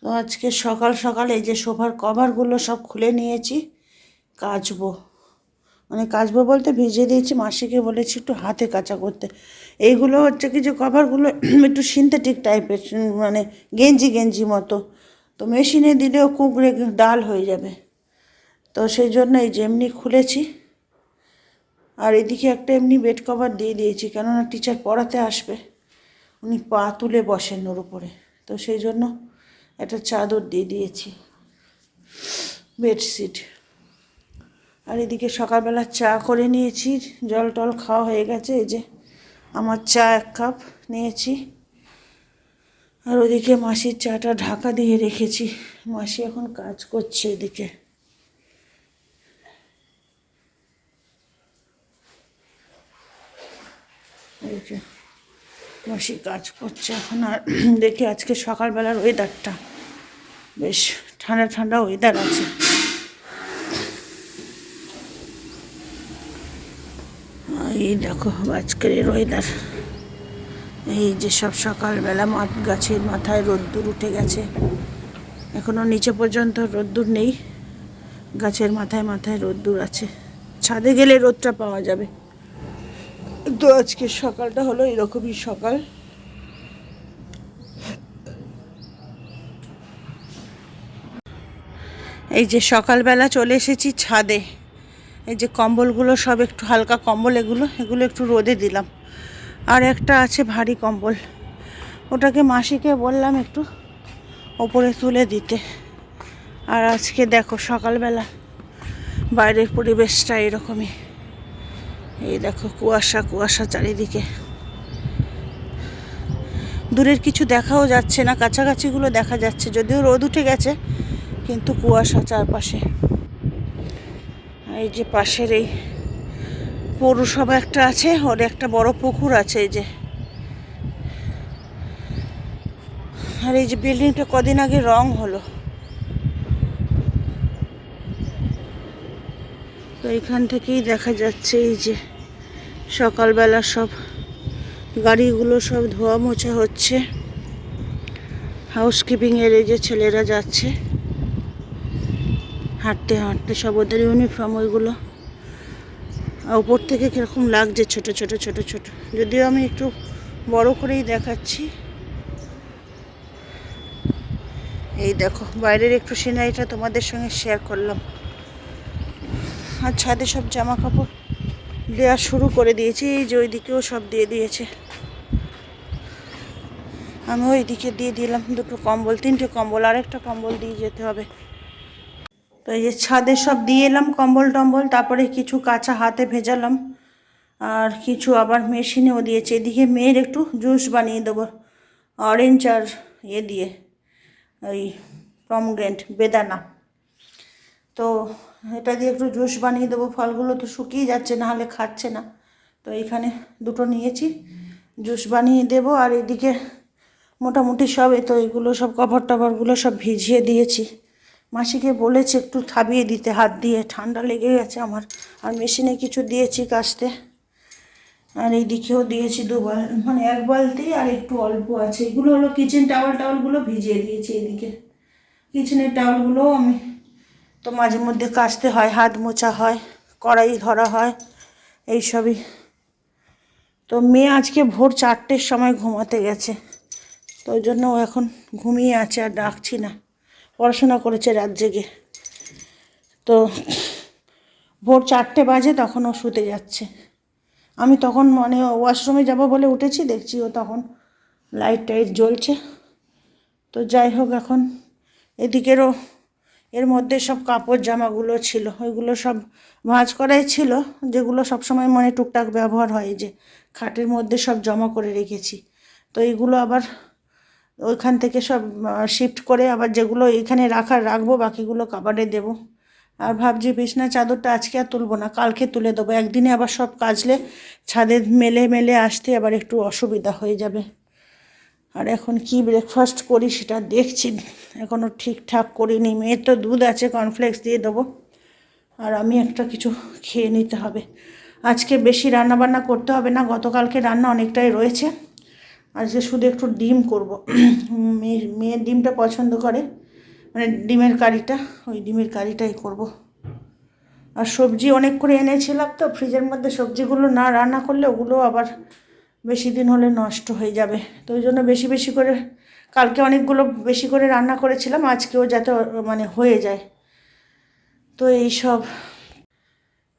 তো আজকে সকাল সকাল এই যে সোফার কভারগুলো সব খুলে নিয়েছি, কাচবো। মানে কাচবো বলতে ভিজিয়ে দিয়েছি, মাসিকে বলেছি একটু হাতে কাচা করতে। এইগুলো হচ্ছে কি যে কভারগুলো একটু সিনথেটিক টাইপের, মানে গেঞ্জি গেঞ্জি মতো। তো মেশিনে দিলেও কুঁকড়ে ডাল হয়ে যাবে। তো সেই জন্য এই যে এমনি খুলেছি। আর এদিকে একটা এমনি বেড কভার দিয়ে দিয়েছি, কেননা টিচার পড়াতে আসবে, উনি পা তুলে বসেন ওর উপরে। তো সেই জন্য একটা চাদর দিয়ে দিয়েছি, বেডশিট। আর এদিকে সকালবেলা চা করে নিয়েছি, জল টল খাওয়া হয়ে গেছে। এই যে আমার চা 1 কাপ নিয়েছি। আর ওদিকে মাসির চাটা ঢাকা দিয়ে রেখেছি, মাসি এখন কাজ করছে এদিকে। এই যে মাসি কাজ করছে এখন। আর দেখি আজকে সকালবেলার ওয়েদারটা বেশ ঠান্ডা ঠান্ডা ওয়েদার আছে। এই দেখো আজকের ওয়েদার, এই যে সব সকালবেলা গাছের মাথায় রোদ্দুর উঠে গেছে। এখনও নিচে পর্যন্ত রোদ্দুর নেই, গাছের মাথায় মাথায় রোদ্দুর আছে। ছাদে গেলে রোদটা পাওয়া যাবে। তো আজকের সকালটা হলো এরকমই সকাল। এই যে সকালবেলা চলে এসেছি ছাদে। এই যে কম্বলগুলো সব একটু হালকা কম্বল, এগুলো একটু রোদে দিলাম। আর একটা আছে ভারী কম্বল, ওটাকে মাসিকে বললাম একটু ওপরে তুলে দিতে। আর আজকে দেখো সকালবেলা বাইরের পরিবেশটা এরকমই। এই দেখো কুয়াশা কুয়াশা চারিদিকে, দূরের কিছু দেখাও যাচ্ছে না, কাছাকাছিগুলো দেখা যাচ্ছে, যদিও রোদ উঠে গেছে কিন্তু কুয়াশা চারপাশে। এই যে পাশের এই পৌরসভা একটা আছে, ওর একটা বড় পুকুর আছে এই যে। আর এই যে বিল্ডিংটা কদিন আগে রং হলো। তো এখান থেকেই দেখা যাচ্ছে এই যে সকালবেলা সব গাড়িগুলো সব ধোয়া মোছা হচ্ছে। হাউসকিপিংয়ের এই যে ছেলেরা যাচ্ছে হাঁটতে হাঁটতে, সব ওদের ইউনিফর্ম ওইগুলো। আর উপর থেকে কীরকম লাগছে ছোট ছোট ছোট ছোট, যদিও আমি একটু বড় করেই দেখাচ্ছি। এই দেখো বাইরের একটু সিনারিটা তোমাদের সঙ্গে শেয়ার করলাম। আর ছাদে সব জামা কাপড় দেওয়া শুরু করে দিয়েছি, এই যে ওইদিকেও সব দিয়ে দিয়েছে। আমি ওইদিকে দিয়ে দিলাম 2টো কম্বল, 3টে কম্বল, আরেকটা কম্বল দিয়ে যেতে হবে। তো এই যে ছাদে সব দিয়ে এলাম কম্বল টম্বল, তারপরে কিছু কাঁচা হাতে ভেজালাম আর কিছু আবার মেশিনেও দিয়েছি। এদিকে মেয়ের একটু জুস বানিয়ে দেবো অরেঞ্জ আর দিয়ে ওই পমগ্রেন্ট বেদানা। তো এটা দিয়ে একটু জুস বানিয়ে দেবো, ফলগুলো তো শুকিয়ে যাচ্ছে, না হলে খাচ্ছে না। তো এইখানে 2টো নিয়েছি, জুস বানিয়ে দেবো। আর এদিকে মোটামুটি সব তো এগুলো সব কভার টভারগুলো সব ভিজিয়ে দিয়েছি। মাসিকে বলেছি একটু থাবিয়ে দিতে হাত দিয়ে, ঠান্ডা লেগে গেছে আমার। আর মেশিনে কিছু দিয়েছি কাচতে। আর এইদিকেও দিয়েছি 2 মানে 1 বালতি, আর একটু অল্প আছে। এগুলো হলো কিচেন টাওয়ালগুলো ভিজিয়ে দিয়েছি। এদিকে কিচেনের টাওয়ালগুলোও আমি তো মাঝে মধ্যে কাচতে হয়, হাত মোছা হয়, কড়াই ধরা হয়, এইসবই। তো মেয়ে আজকে ভোর 4টের সময় ঘুমাতে গেছে, তো ওই জন্য ও এখন ঘুমিয়ে আছে, আর ডাকছি না। পড়াশোনা করেছে রাত জেগে। তো ভোর 4টে বাজে তখন ও শুতে যাচ্ছে। আমি তখন মানে ওয়াশরুমে যাব বলে উঠেছি, দেখছি ও তখন লাইট টাইট জ্বলছে। তো যাই হোক, এখন এদিকেরও এর মধ্যে সব কাপড় জামাগুলো ছিল, ওইগুলো সব ভাঁজ করাই ছিল, যেগুলো সবসময় মানে টুকটাক ব্যবহার হয়, যে খাটের মধ্যে সব জমা করে রেখেছি। তো এইগুলো আবার ওইখান থেকে সব শিফট করে আবার যেগুলো এখানে রাখবো, বাকিগুলো কাবাডে দেবো। আর ভাবছি বিছনা চাদরটা আজকে আর তুলবো না, কালকে তুলে দেবো। একদিনে আবার সব কাচলে ছাদে মেলে মেলে আসতে আবার একটু অসুবিধা হয়ে যাবে। আর এখন কি ব্রেকফাস্ট করি সেটা দেখছি, এখনও ঠিকঠাক করিনি। মেয়ের তো দুধ আছে, কর্নফ্লেক্স দিয়ে দেবো, আর আমি একটা কিছু খেয়ে নিতে হবে। আজকে বেশি রান্নাবান্না করতে হবে না, গতকালকে রান্না অনেকটাই রয়েছে। আজকে শুধু একটু ডিম করব। মেয়ের ডিমটা পছন্দ করে, মানে ডিমের কারিটা, ওই ডিমের কারিটাই করব। আর সবজি অনেক করে এনেছিলাম তো ফ্রিজের মধ্যে, সবজিগুলো না রান্না করলে ওগুলো আবার বেশি দিন হলে নষ্ট হয়ে যাবে। তো ওই জন্য বেশি বেশি করে, কালকে অনেকগুলো বেশি করে রান্না করেছিলাম, আজকেও যাতে মানে হয়ে যায়। তো এইসব।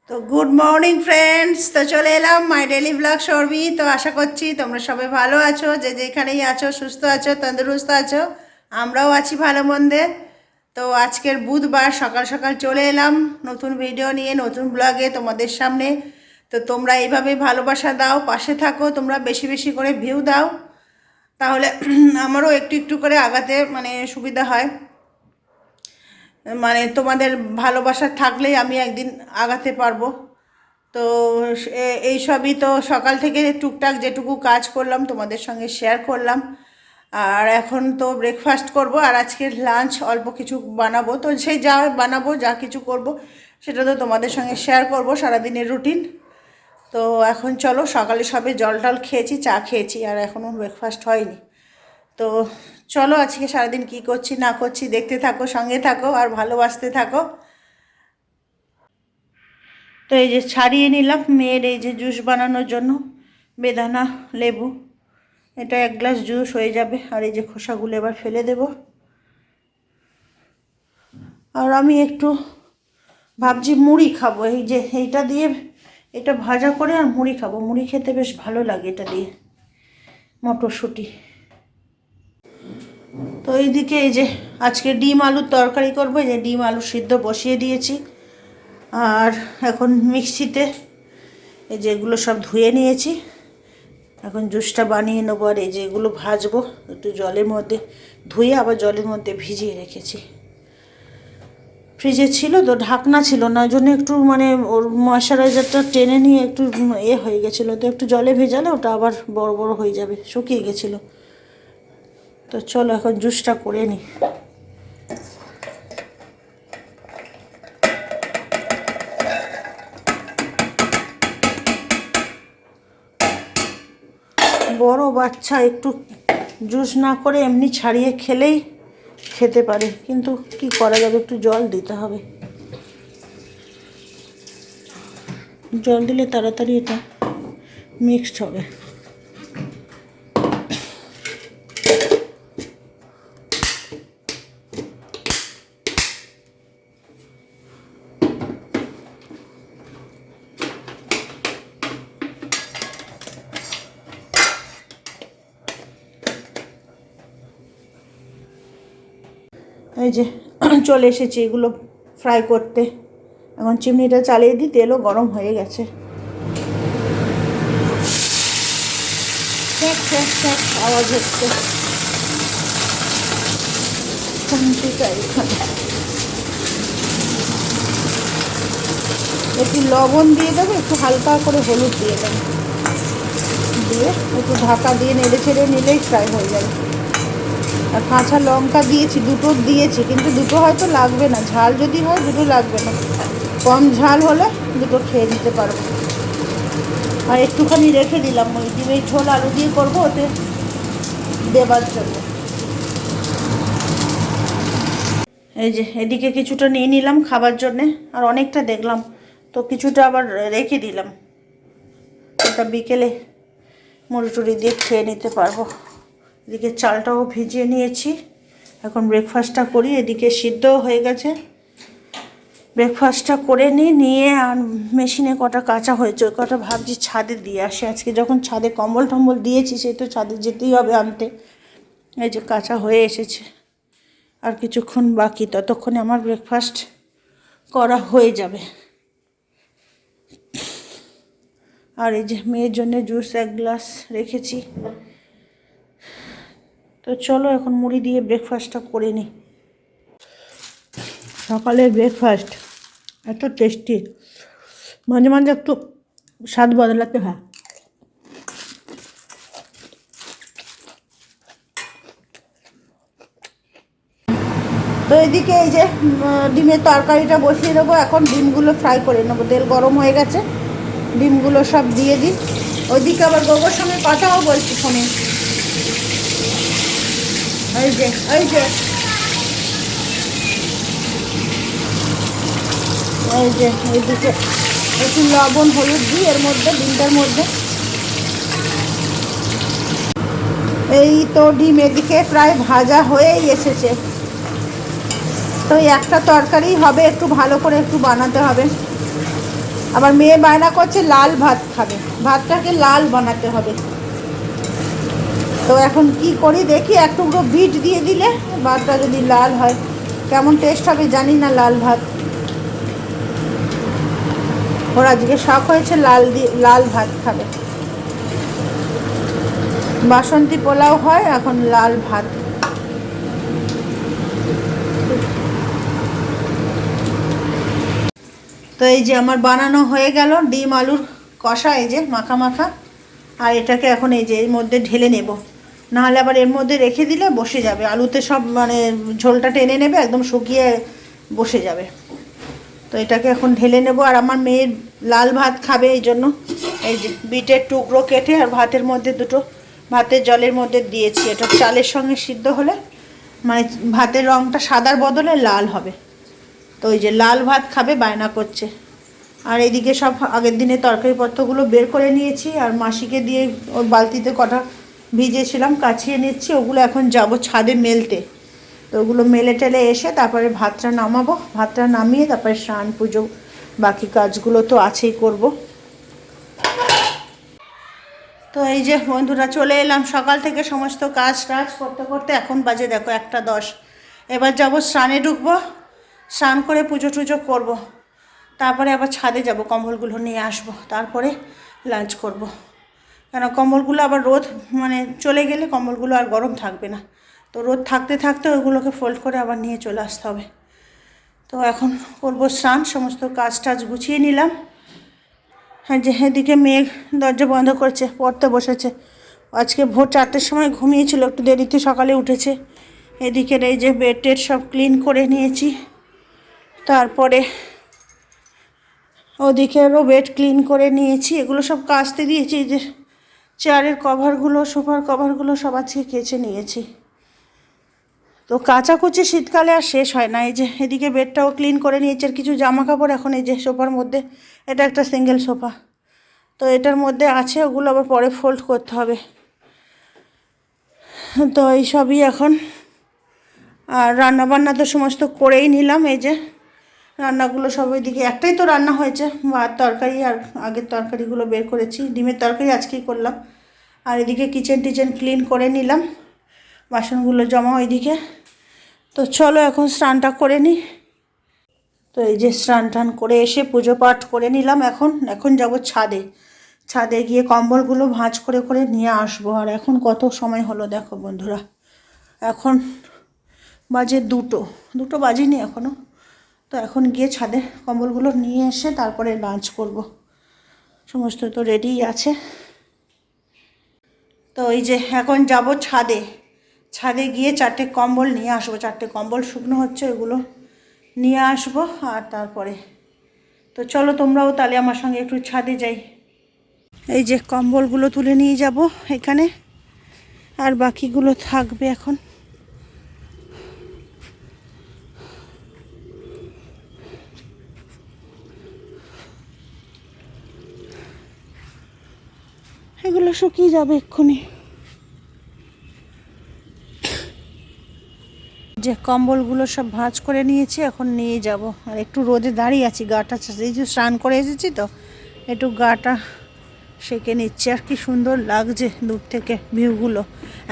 তো গুড মর্নিং ফ্রেন্ডস, তো চলে এলাম মাই ডেলি ব্লগ শর্মি। তো আশা করছি তোমরা সবাই ভালো আছো, যে যেখানেই আছো সুস্থ আছো, তন্দুরুস্ত আছো। আমরাও আছি ভালো মন্দে। তো আজকের বুধবার সকাল সকাল চলে এলাম নতুন ভিডিও নিয়ে, নতুন ব্লগে তোমাদের সামনে। তো তোমরা এইভাবেই ভালোবাসা দাও, পাশে থাকো, তোমরা বেশি বেশি করে ভিউ দাও, তাহলে আমারও একটু একটু করে আগাতে মানে সুবিধা হয়। মানে তোমাদের ভালোবাসা থাকলেই আমি একদিন আগাতে পারবো। তো এই সবই তো সকাল থেকে টুকটাক যেটুকু কাজ করলাম তোমাদের সঙ্গে শেয়ার করলাম। আর এখন তো ব্রেকফাস্ট করব, আর আজকের লাঞ্চ অল্প কিছু বানাবো। তো সেই যা বানাবো, যা কিছু করব, সেটা তো তোমাদের সঙ্গে শেয়ার করব, সারাদিনের রুটিন। তো এখন চলো, সকালে সবে জল টল খেয়েছি, চা খেয়েছি, আর এখনও ব্রেকফাস্ট হয়নি। তো চলো আজকে সারাদিন কি করছি না করছি দেখতে থাকো, সঙ্গে থাকো, আর ভালোবাসতে থাকো। তো এই যে ছাড়িয়ে নিলাম মেয়ের এই যে জুস বানানোর জন্য, বেদানা লেবু, এটা 1 গ্লাস জুস হয়ে যাবে। আর এই যে খোসাগুলো এবার ফেলে দেব। আর আমি একটু ভাবছি মুড়ি খাবো, এই যে এইটা দিয়ে, এটা ভাজা করে আর মুড়ি খাবো। মুড়ি খেতে বেশ ভালো লাগে এটা দিয়ে, মটরশুঁটি। তো এইদিকে এই যে আজকে ডিম আলুর তরকারি করবো, এই যে ডিম আলু সিদ্ধ বসিয়ে দিয়েছি। আর এখন মিক্সিতে এই যে এগুলো সব ধুয়ে নিয়েছি, এখন জুসটা বানিয়ে নেবো। আর এই যে এগুলো ভাজবো একটু জলের মধ্যে, ধুয়ে আবার জলের মধ্যে ভিজিয়ে রেখেছি। ফ্রিজে ছিল তো, ঢাকনা ছিল না, ওই জন্য একটু মানে ওর ময়শ্চারাইজারটা টেনে নিয়ে একটু হয়ে গেছিলো। তো একটু জলে ভেজালে ওটা আবার বড় বড় হয়ে যাবে, শুকিয়ে গেছিলো। তো চলো এখন জুসটা করে নিই। বড় বাচ্চা একটু জুস না করে এমনি ছাড়িয়ে খেলেই খেতে পারে, কিন্তু কি করা যাবে, একটু জল দিতে হবে। জল দিলে তাড়াতাড়ি এটা মিক্সড হবে। এই যে চলে এসেছি এগুলো ফ্রাই করতে। এখন চিমনিটা চালিয়ে দিই, তেলও গরম হয়ে গেছে। আওয়াজ হচ্ছে, এখানে একটু লবণ দিয়ে দেবো, একটু হালকা করে হলুদ দিয়ে দেবো, দিয়ে একটু ঢাকা দিয়ে নেড়ে ছেড়ে নিলেই ফ্রাই হয়ে যাবে। আর কাঁচা লঙ্কা দিয়েছি, দুটো দিয়েছি, কিন্তু দুটো হয়তো লাগবে না, ঝাল যদি হয় দুটো লাগবে না, কম ঝাল হলে দুটো খেয়ে নিতে পারবো। আর একটুখানি রেখে দিলাম, ওই ডিমের ঝোল আলু দিয়ে করবো, ওতে দেবার জন্য। এই যে এদিকে কিছুটা নিয়ে নিলাম খাবার জন্যে, আর অনেকটা দেখলাম, তো কিছুটা আবার রেখে দিলাম, ওটা বিকেলে মুড়ি টুড়ি দিয়ে খেয়ে নিতে পারবো। এদিকে চালটাও ভিজিয়ে নিয়েছি, এখন ব্রেকফাস্টটা করি। এদিকে সিদ্ধও হয়ে গেছে, ব্রেকফাস্টটা করে নিয়ে আর মেশিনে কটা কাঁচা হয়েছে, ওই কটা ভাবছি ছাদে দিয়ে আসি। আজকে যখন ছাদে কম্বল টম্বল দিয়েছি, সেই তো ছাদে যেতেই হবে আনতে। এই যে কাঁচা হয়ে এসেছে, আর কিছুক্ষণ বাকি, ততক্ষণে আমার ব্রেকফাস্ট করা হয়ে যাবে। আর এই যে মেয়ের জন্য জুস 1 গ্লাস রেখেছি। তো চলো এখন মুড়ি দিয়ে ব্রেকফাস্টটা করে নিই। সকালের ব্রেকফাস্ট এত টেস্টি, মাঝে মাঝে একটু স্বাদ বদলাতে হয়। তো এদিকে এই যে ডিমের তরকারিটা বসিয়ে দেবো, এখন ডিমগুলো ফ্রাই করে নেবো। তেল গরম হয়ে গেছে, ডিমগুলো সব দিয়ে দিই। ওইদিকে আবার গোবর সঙ্গে কথাও বলছি ফোনে, এই যে এই যে এই যে এইদিকে একটু লবণ হলুদ দিই এর মধ্যে, ডিমটার মধ্যে। এই তো ডিম এদিকে প্রায় ভাজা হয়েই এসেছে। তো একটা তরকারি হবে, একটু ভালো করে একটু বানাতে হবে। আবার মেয়ে বায়না করছে লাল ভাত খাবে, ভাতটাকে লাল বানাতে হবে। তো এখন কি করি দেখি, এক টুকরো বিট দিয়ে দিলে ভাতটা যদি লাল হয়, কেমন টেস্ট হবে জানি না লাল ভাত। ওর আজকে শখ হয়েছে লাল ভাত খাবে। বাসন্তী পোলাও হয়, এখন লাল ভাত। তো এই যে আমার বানানো হয়ে গেল ডিম আলুর কষা, এই যে মাখা মাখা। আর এটাকে এখন এই যে এর মধ্যে ঢেলে নেব, নাহলে আবার এর মধ্যে রেখে দিলে বসে যাবে, আলুতে সব মানে ঝোলটা টেনে নেবে, একদম শুকিয়ে বসে যাবে। তো এটাকে এখন ঢেলে নেব। আর আমার মেয়ে লাল ভাত খাবে, এই জন্য এই যে বিটের টুকরো কেটে আর ভাতের মধ্যে দুটো ভাতের জলের মধ্যে দিয়েছি। এটা চালের সঙ্গে সিদ্ধ হলে মানে ভাতের রঙটা সাদার বদলে লাল হবে। তো ওই যে লাল ভাত খাবে বায়না করছে। আর এইদিকে সব আগের দিনে তরকারিপত্রগুলো বের করে নিয়েছি, আর মাসিকে দিয়ে ওর বালতিতে কটা ভিজেছিলাম কাছিয়ে নিচ্ছি, ওগুলো এখন যাব ছাদে মেলতে। তো ওগুলো মেলে টেলে এসে তারপরে ভাতটা নামাবো, ভাতটা নামিয়ে তারপরে স্নান পুজো বাকি কাজগুলো তো আছেই করব। তো এই যে বন্ধুরা চলে এলাম, সকাল থেকে সমস্ত কাজ করতে করতে এখন বাজে দেখো 1:10। এবার যাব স্নানে ঢুকবো, স্নান করে পুজো টুজো করবো, তারপরে আবার ছাদে যাব, কম্বলগুলো নিয়ে আসবো, তারপরে লাঞ্চ করব। কেন কম্বলগুলো আবার রোদ মানে চলে গেলে কম্বলগুলো আর গরম থাকবে না। তো রোদ থাকতে থাকতে ওইগুলোকে ফোল্ড করে আবার নিয়ে চলে আসতে হবে। তো এখন করবো স্নান, সমস্ত কাজ টাজ গুছিয়ে নিলাম। হ্যাঁ যে এদিকে মেয়ে দরজা বন্ধ করছে, পড়তে বসেছে। আজকে ভোর 4টের সময় ঘুমিয়েছিল, একটু দেরিতে সকালে উঠেছে। এদিকের এই যে বেড টেড সব ক্লিন করে নিয়েছি, তারপরে ওদিকেরও বেড ক্লিন করে নিয়েছি, এগুলো সব কাচতে দিয়েছি। এই যে চেয়ারের কভারগুলো, সোফার কভারগুলো সব আজকে কেচে নিয়েছি। তো কাচাকুচি শীতকালে আর শেষ হয় না। এই যে এদিকে বেডটাও ক্লিন করে নিয়েছি, আর কিছু জামা কাপড় এখন এই যে সোফার মধ্যে, এটা একটা সিঙ্গেল সোফা, তো এটার মধ্যে আছে, ওগুলো আবার পরে ফোল্ড করতে হবে। তো এই সবই এখন। আর রান্নাবান্না তো সমস্ত করেই নিলাম। এই যে রান্নাগুলো সব ওইদিকে, একটাই তো রান্না হয়েছে, ভাত তরকারি, আর আগের তরকারিগুলো বের করেছি, ডিমের তরকারি আজকেই করলাম। আর এদিকে কিচেন টিচেন ক্লিন করে নিলাম, বাসনগুলো জমা ওইদিকে। তো চলো এখন স্নানটা করে নিই। তো এই যে স্নান টান করে এসে পুজো পাঠ করে নিলাম। এখন যাব ছাদে, ছাদে গিয়ে কম্বলগুলো ভাঁজ করে করে নিয়ে আসবো। আর এখন কত সময় হলো দেখো বন্ধুরা, এখন বাজে 2 বাজেনি এখনও। তো এখন গিয়ে ছাদে কম্বলগুলো নিয়ে এসে তারপরে লাঞ্চ করব। সমস্ত তো রেডিই আছে। তো এই যে এখন যাব ছাদে, ছাদে গিয়ে 4টে কম্বল নিয়ে আসবো, 4টে কম্বল শুকনো হচ্ছে, ওগুলো নিয়ে আসবো। আর তারপরে তো চলো তোমরাও তাহলে আমার সঙ্গে একটু ছাদে যাই। এই যে কম্বলগুলো তুলে নিয়ে যাব এখানে, আর বাকিগুলো থাকবে এখন। এগুলো শুকিয়ে যাবে এক্ষুনি। যে কম্বলগুলো সব ভাঁজ করে নিয়েছি, এখন নিয়ে যাব। আর একটু রোদে দাঁড়িয়ে আছি, গাটা এই যে স্নান করে এসেছি তো একটু গাটা সেঁকে নিচ্ছে। আর কি সুন্দর লাগছে দূর থেকে ভিউগুলো।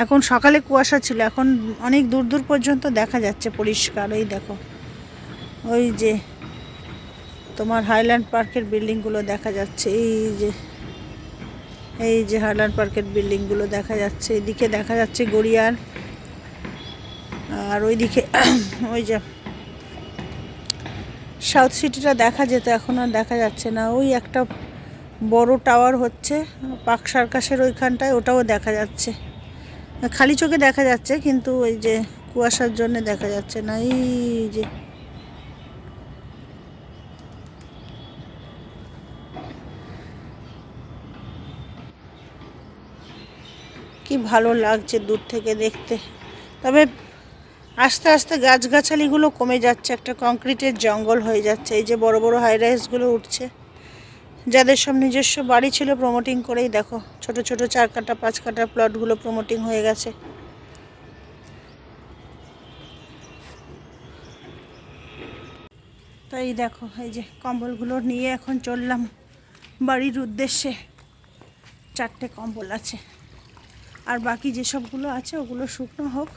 এখন সকালে কুয়াশা ছিল, এখন অনেক দূর দূর পর্যন্ত দেখা যাচ্ছে পরিষ্কার। এই দেখো ওই যে তোমার হাইল্যান্ড পার্কের বিল্ডিংগুলো দেখা যাচ্ছে, এই যে হাইল্যান্ড পার্কের বিল্ডিংগুলো দেখা যাচ্ছে। এদিকে দেখা যাচ্ছে গড়িয়ার, আর ওইদিকে ওই যে সাউথ সিটিটা দেখা যেত, এখন আর দেখা যাচ্ছে না। ওই একটা বড় টাওয়ার হচ্ছে পার্ক সার্কাসের ওইখানটায়, ওটাও দেখা যাচ্ছে, খালি চোখে দেখা যাচ্ছে, কিন্তু ওই যে কুয়াশার জন্য দেখা যাচ্ছে না। এই যে কি ভালো লাগছে দূর থেকে দেখতে, তবে আস্তে আস্তে গাছগাছালিগুলো কমে যাচ্ছে, একটা কংক্রিটের জঙ্গল হয়ে যাচ্ছে। এই যে বড় বড় হাই রাইজগুলো উঠছে, যাদের সব নিজস্ব বাড়ি ছিল প্রমোটিং করেই দেখো ছোট ছোট 4 কাঠা 5 কাঠা প্লটগুলো প্রমোটিং হয়ে গেছে। তাই দেখো এই যে কম্বলগুলো নিয়ে এখন চললাম বাড়ির উদ্দেশ্যে। 4টে কম্বল আছে, আর বাকি যেসবগুলো আছে ওগুলো শুকনো হোক,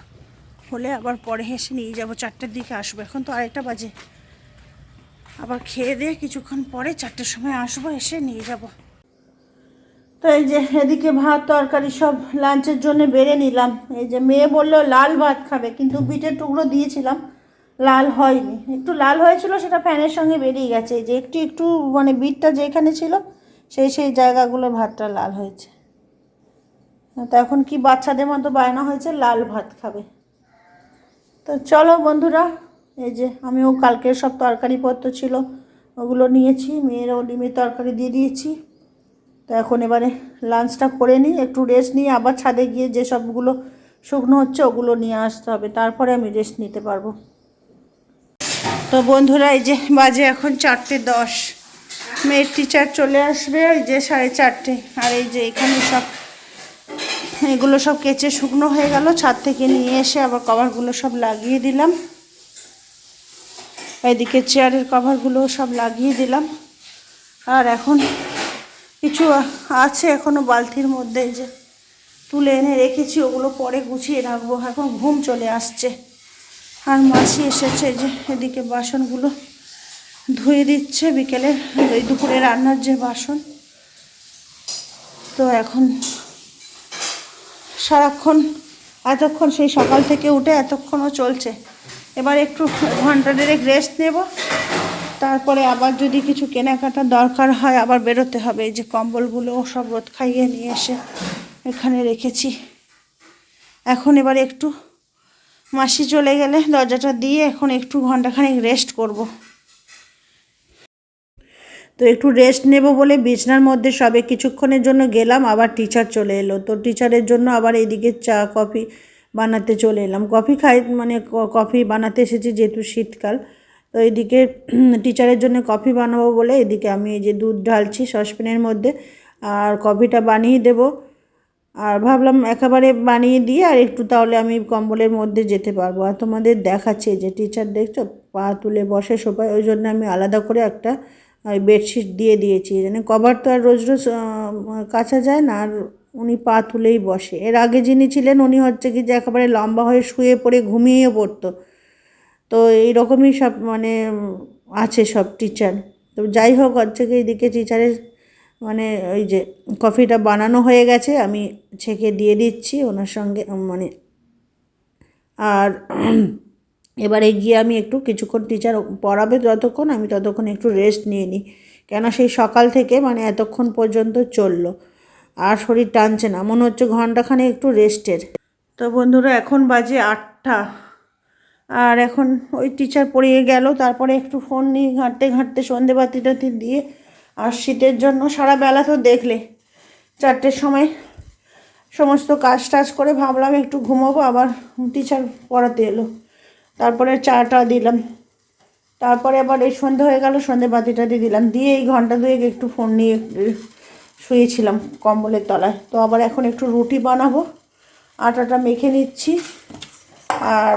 হলে আবার পরে এসে নিয়ে যাবো। 4টের দিকে আসবো, এখন তো 2:30 বাজে। আবার খেয়ে দিয়ে কিছুক্ষণ পরে 4টের সময় আসবো, এসে নিয়ে যাব। তো এই যে এদিকে ভাত তরকারি সব লাঞ্চের জন্য বেড়ে নিলাম। এই যে মেয়ে বললো লাল ভাত খাবে, কিন্তু বিটের টুকরো দিয়েছিলাম, লাল হয়নি। একটু লাল হয়েছিল, সেটা ফ্যানের সঙ্গে বেরিয়ে গেছে। এই যে একটু একটু মানে বিটটা যেখানে ছিল সেই জায়গাগুলো ভাতটা লাল হয়েছে। তো এখন কি বাচ্চাদের মতো বায়না হয়েছে লাল ভাত খাবে। তো চলো বন্ধুরা, এই যে আমিও কালকের সব তরকারিপত্র ছিল ওগুলো নিয়েছি, মেয়েরও ডিমের তরকারি দিয়ে দিয়েছি। তো এখন এবারে লাঞ্চটা করে নিই, একটু রেস্ট নিয়ে আবার ছাদে গিয়ে যে সবগুলো শুকনো হচ্ছে ওগুলো নিয়ে আসতে হবে, তারপরে আমি রেস্ট নিতে পারবো। তো বন্ধুরা এই যে বাজে এখন 4:10, মেয়ের টিচার চলে আসবে ওই যে 4:30। আর এই যে এখানে সব এগুলো সব কেচে শুকনো হয়ে গেল, ছাদ থেকে নিয়ে এসে আবার কভারগুলো সব লাগিয়ে দিলাম। এইদিকে চেয়ারের কভারগুলো সব লাগিয়ে দিলাম। আর এখন কিছু আছে এখনও বালতির মধ্যে, যে তুলে এনে রেখেছি, ওগুলো পরে গুছিয়ে রাখবো। এখন ঘুম চলে আসছে, আর মাসি এসেছে, যে এদিকে বাসনগুলো ধুয়ে দিচ্ছে, বিকেলে ওই দুপুরে রান্নার যে বাসন। তো এখন সারাক্ষণ এতক্ষণ সেই সকাল থেকে উঠে এতক্ষণও চলছে। এবার একটু ঘন্টা দেড়েক রেস্ট নেব, তারপরে আবার যদি কিছু কেনাকাটার দরকার হয় আবার বেরোতে হবে। এই যে কম্বলগুলো সব রোদ খাইয়ে নিয়ে এসে এখানে রেখেছি। এখন এবার একটু মাসি চলে গেলে দরজাটা দিয়ে এখন একটু ঘন্টাখানেক রেস্ট করব। তো একটু রেস্ট নেব বলে বিছনার মধ্যে সবে কিছুক্ষণের জন্য গেলাম, আবার টিচার চলে এলো। তো টিচারের জন্য আবার এইদিকে চা কফি বানাতে চলে এলাম। কফি খাই মানে কফি বানাতে এসেছি যেহেতু শীতকাল। তো এইদিকে টিচারের জন্য কফি বানাবো বলে এদিকে আমি এই যে দুধ ঢালছি সসপ্যানের মধ্যে, আর কফিটা বানিয়ে দেব। আর ভাবলাম একেবারে বানিয়ে দিয়ে আর একটু তাহলে আমি কম্বলের মধ্যে যেতে পারবো। আর তোমাদের দেখাচ্ছে যে টিচার দেখছো পা তুলে বসে সোফায়, ওই জন্য আমি আলাদা করে একটা বেডশিট দিয়ে দিয়েছি। যেন কভার তো আর রোজ রোজ কাচা যায় না, আর উনি পা তুলেই বসে। এর আগে যিনি ছিলেন উনি হচ্ছে কি যে একেবারে লম্বা হয়ে শুয়ে পড়ে ঘুমিয়ে পড়তো। তো এইরকমই সব মানে আছে সব টিচার। তো যাই হোক হচ্ছে কি এইদিকে টিচারের মানে ওই যে কফিটা বানানো হয়ে গেছে, আমি ছেঁকে দিয়ে দিচ্ছি ওনার সঙ্গে মানে। আর এবারে গিয়ে আমি একটু কিছুক্ষণ টিচার পড়াবে যতক্ষণ, আমি ততক্ষণ একটু রেস্ট নিয়ে নিই, কেন সেই সকাল থেকে মানে এতক্ষণ পর্যন্ত চললো, আর শরীর টানছে না, মনে হচ্ছে ঘন্টাখানে একটু রেস্টের। তো বন্ধুরা এখন বাজে 8টা, আর এখন ওই টিচার পড়িয়ে গেল, তারপরে একটু ফোন নিয়ে ঘাঁটতে ঘাঁটতে সন্ধে বাতি টাতি দিয়ে, আর শীতের জন্য সারা বেলা তো দেখলে 4টের সময় সমস্ত কাজ টাজ করে ভাবলাম একটু ঘুমোবো, আবার টিচার পড়াতে এলো, তারপরে চাটা দিলাম, তারপরে আবার এই সন্ধে হয়ে গেল, সন্ধে বাতিটা দিয়ে দিলাম, দিয়ে এই ঘন্টা দুয়েক একটু ফোন নিয়ে শুয়েছিলাম কম্বলের তলায়। তো আবার এখন একটু রুটি বানাবো, আটাটা মেখে নিচ্ছি, আর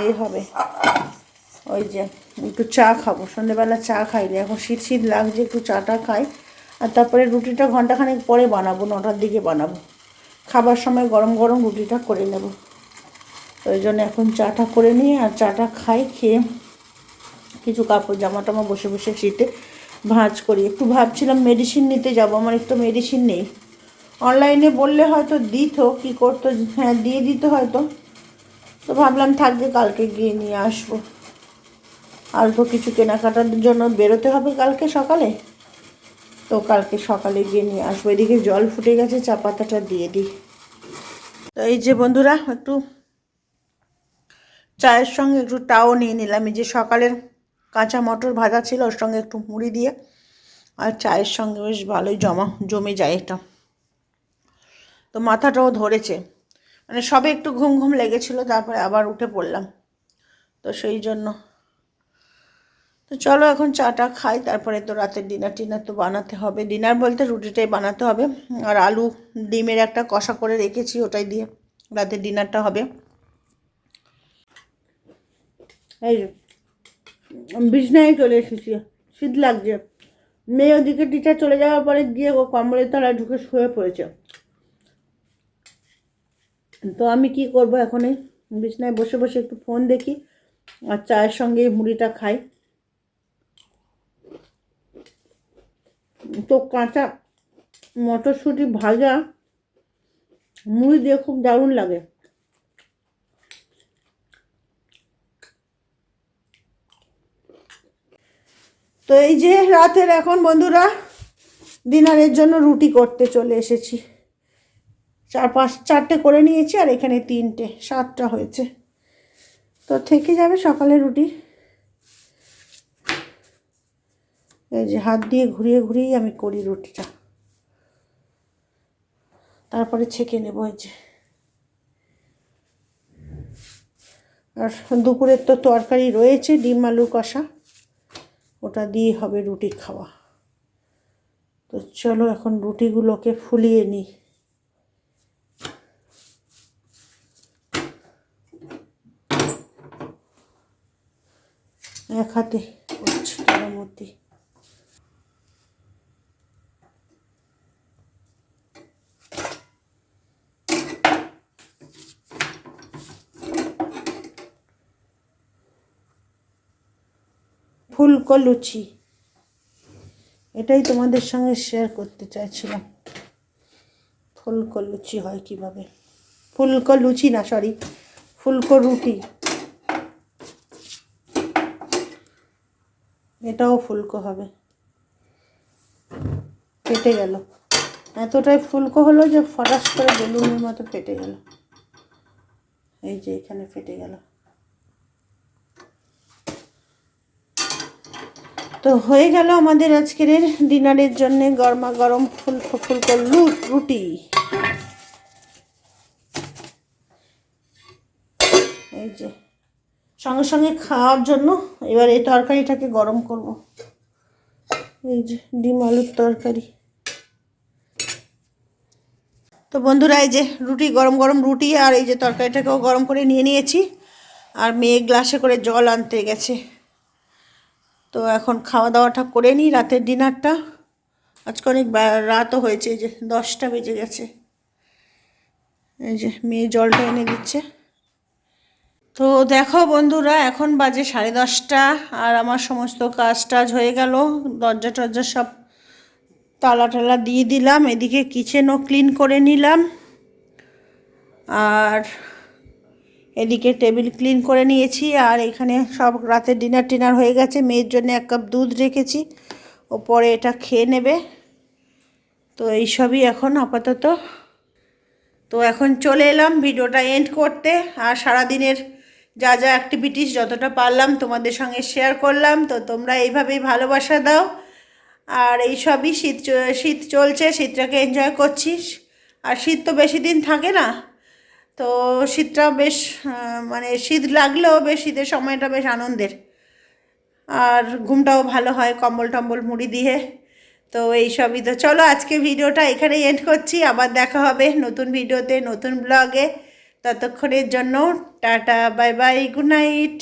এই হবে ওই যে একটু চা খাবো, সন্ধেবেলা চা খাইনি, এখন শীত শীত লাগছে, একটু চাটা খাই। আর তারপরে রুটিটা ঘন্টাখানেক পরে বানাবো, 9টার দিকে বানাবো, খাবার সময় গরম গরম রুটিটা করে নেব। তো ওই জন্য এখন চাটা করে নিয়ে আর চাটা খাই, খেয়ে কিছু কাপড় জামা টামা বসে বসে শীতে ভাঁজ করি। একটু ভাবছিলাম মেডিসিন নিতে যাব, আমার একটু মেডিসিন নেই। অনলাইনে বললে হয়তো দিত, কী করতো, হ্যাঁ দিয়ে দিত হয়তো। তো ভাবলাম থাকবে, কালকে গিয়ে নিয়ে আসবো। অল্প কিছু কেনাকাটার জন্য বেরোতে হবে কালকে সকালে, তো কালকে সকালে গিয়ে নিয়ে আসবো। এদিকে জল ফুটে গেছে, চা পাতাটা দিয়ে দিই। তো এই যে বন্ধুরা একটু চায়ের সঙ্গে একটু টাও নিয়ে নিলাম। এই যে সকালের কাঁচা মটর ভাজা ছিল, ওর সঙ্গে একটু মুড়ি দিয়ে, আর চায়ের সঙ্গে বেশ ভালোই জমে যায় এটা। তো মাথাটাও ধরেছে, মানে সবে একটু ঘুম ঘুম লেগেছিলো, তারপরে আবার উঠে পড়লাম, তো সেই জন্য। তো চলো এখন চাটা খাই, তারপরে তো রাতের ডিনার তো বানাতে হবে। ডিনার বলতে রুটিটাই বানাতে হবে, আর আলু ডিমের একটা কষা করে রেখেছি, ওটাই দিয়ে রাতের ডিনারটা হবে। এই বিছনায় চলে এসেছি, শীত লাগছে। মেয়ে ওদিকে টিচার চলে যাওয়ার পরে গিয়ে ও কম্বলের তলায় ঢুকে শুয়ে পড়েছে। তো আমি কি করব, এখন এই বিছনায় বসে বসে একটু ফোন দেখি আর চায়ের সঙ্গে মুড়িটা খাই। তো কাঁচা মটরশুঁটি ভাজা মুড়ি দিয়ে খুব দারুণ লাগে। তো এই যে রাতের এখন বন্ধুরা ডিনারের জন্য রুটি করতে চলে এসেছি। 4-5-4টে করে নিয়েছি, আর এখানে 3টে, 7টা হয়েছে। তো থেকে যাবে সকালে রুটি। এই যে হাত দিয়ে ঘুরিয়ে ঘুরিয়েই আমি করি রুটিটা, তারপরে ছেঁকে নেব। এই যে আর দুপুরের তো তরকারি রয়েছে, ডিম আলু কষা, ওটা দিয়ে হবে রুটি খাওয়া। তো চলো এখন রুটিগুলোকে ফুলিয়ে নিই। এক হাতে করছি তার মধ্যে। ফুলকো লুচি, এটাই তোমাদের সঙ্গে শেয়ার করতে চাইছিলাম। ফুলকো লুচি হয় কিভাবে, ফুলকো লুচি না, সরি, ফুলকো রুটি। এটাও ফুলকো হবে। ফেটে গেল, এতটাই ফুলকো হলো যে ফটাস করে বেলুনের মতো ফেটে গেল। এই যে এখানে ফেটে গেল। তো হয়ে গেল আমাদের আজকের ডিনারের জন্য গরমা গরম ফুলকো রুটি। এই যে সঙ্গে সঙ্গে খাওয়ার জন্য এবার এই তরকারিটাকে গরম করব। এই যে ডিম আলুর তরকারি। তো বন্ধুরা এই যে রুটি, গরম গরম রুটি, আর এই যে তরকারিটাকেও গরম করে নিয়ে নিয়েছি, আর মেয়ে গ্লাসে করে জল আনতে গেছে। তো এখন খাওয়া দাওয়াটা করে নিই, রাতের ডিনারটা। আজকে অনেক রাতও হয়েছে, এই যে 10টা বেজে গেছে। এই যে মেয়ে জলটা এনে দিচ্ছে। তো দেখো বন্ধুরা, এখন বাজে 10:30, আর আমার সমস্ত কাজ টাজ হয়ে গেল। দরজা টরজা সব তালা টালা দিয়ে দিলাম, এদিকে কিচেনও ক্লিন করে নিলাম, আর এদিকে টেবিল ক্লিন করে নিয়েছি, আর এখানে সব রাতের ডিনার হয়ে গেছে। মেয়ের জন্য 1 কাপ দুধ রেখেছি, ও পরে এটা খেয়ে নেবে। তো এইসবই এখন আপাতত। তো এখন চলে এলাম ভিডিওটা এন্ড করতে, আর সারাদিনের যা যা অ্যাক্টিভিটিস যতটা পারলাম তোমাদের সঙ্গে শেয়ার করলাম। তো তোমরা এইভাবেই ভালোবাসা দাও, আর এইসবই। শীত চলছে, শীতটাকে এনজয় করছিস। আর শীত তো বেশি দিন থাকে না, তো শীতটা বেশ মানে শীত লাগলেও বেশ শীতের সময়টা বেশ আনন্দের, আর ঘুমটাও ভালো হয় কম্বল টম্বল মুড়ি দিয়ে। তো এইসবই। তো চলো আজকে ভিডিওটা এখানেই এন্ড করছি, আবার দেখা হবে নতুন ভিডিওতে, নতুন ব্লগে। ততক্ষণের জন্য tata, bye bye, good night.